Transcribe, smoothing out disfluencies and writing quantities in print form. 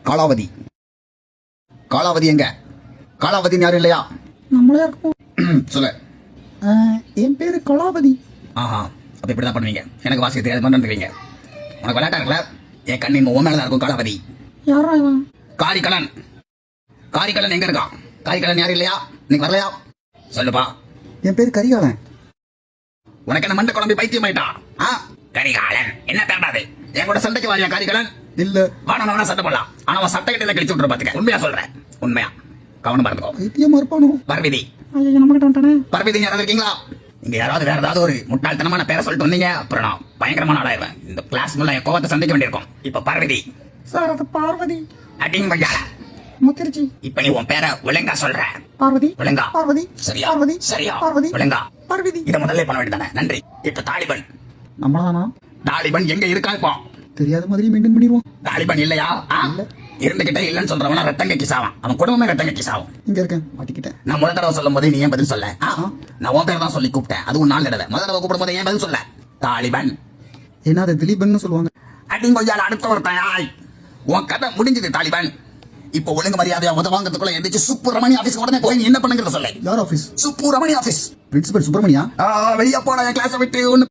காலாவதி. காலாவதி எங்க? காலாவதி யாரும் இல்லையா? நம்மளே இருக்கோம். சொல்லு. என் பேரு கலாவதி. ஆஹா, அப்ப இப்படிதான் பண்ணுவீங்க. எனக்கு வாசிக்க தெரியாது பண்ணுவீங்க. உனக்கு விளையாட்டா இருக்கல? என் கண்ணின் உன் மேலதான் இருக்கும் காலாவதி. யாரா இவன்? காரிக்கலன். காரிக்கலன் எங்க இருக்கான்? காரிக்கலன் யாரும் இல்லையா? நீங்க வரலையா? சொல்லுப்பா. என் பேரு கரிகாலன். உனக்கு என்ன மண்டை குழம்பு பைத்தியம் ஆயிட்டா? கரிகாலன் என்ன தேடாது? என் கூட சண்டைக்கு வாரியா காரிகாலன்? இல்ல. வாடா சண்டை போடலாம். ஆனா அவன் சட்டை கிட்ட கிழிச்சு விட்டுற பாத்துக்க. உண்மையா சொல்றேன். உண்மையா கவனம் பாருங்க. பைத்தியமா இருப்பானோ? பர்வதி. ஐயா நம்ம கிட்ட வந்துட்டானே. பர்வதி யாராவது இருக்கீங்களா? இங்க யாராவது வேற ஏதாவது ஒரு முட்டாள்தனமான பேரை சொல்லிட்டு வந்தீங்க அப்புறம் நான் பயங்கரமான ஆளாயிருவேன். இந்த கிளாஸ் முள்ள என் கோவத்தை சந்திக்க வேண்டியிருக்கும். இப்ப பர்வதி. சார் அது பார்வதி. அடிங்க வையால. முத்திருச்சி. இப்ப நீ உன் பேரை ஒழுங்கா சொல்ற. பார்வதி. ஒழுங்கா. பார்வதி. சரியா? பார்வதி. சரியா? பார்வதி. ஒழுங்கா. பார்வதி. இத முதல்ல பண்ண வேண்டியதானே. நன்றி. இப்ப தாலிபன். நம்மளாதானா? தாலிபன் எங்க இருக்கா இப்போ? தெரியாத மாதிரி மெயின்டைன் பண்ணிடுவோம். தாலிபன் இல்லையா? இருந்துகிட்டே இல்லன்னு சொல்றவன ரத்தங்க சாவான். அவன் குடும்பமே ரத்தங்க சாவும். இங்க இருக்கேன், மாட்டிக்கிட்டேன். நான் முதல் தடவை சொல்லும் போது நீ ஏன் பதில் சொல்ல? நான் உன் பேர் தான் சொல்லி கூப்பிட்டேன். அதுவும் 4 தடவை. முதல் தடவை கூப்பிடும் போது ஏன் பதில் சொல்ல? தாலிபன். ஏன்னா அதை திலீபன் சொல்லுவாங்க. அடிங்கொய்யால அடுத்த ஒருத்தாய். உன் கதை முடிஞ்சது தாலிபன். இப்போ ஒழுங்கு மரியாதையா உதவாங்கிறதுக்குள்ள எந்திரிச்சு சுப்புரமணி ஆபீஸ் உடனே போய் நீ என்ன பண்ணுங்கிறத சொல்ல. யார் ஆபீஸ்? சுப்புரமணி ஆபீஸ். பிரின்சிபல் சுப்பிரமணியா? வெளியே போன கிளாஸ் விட்டு ஒண்ணு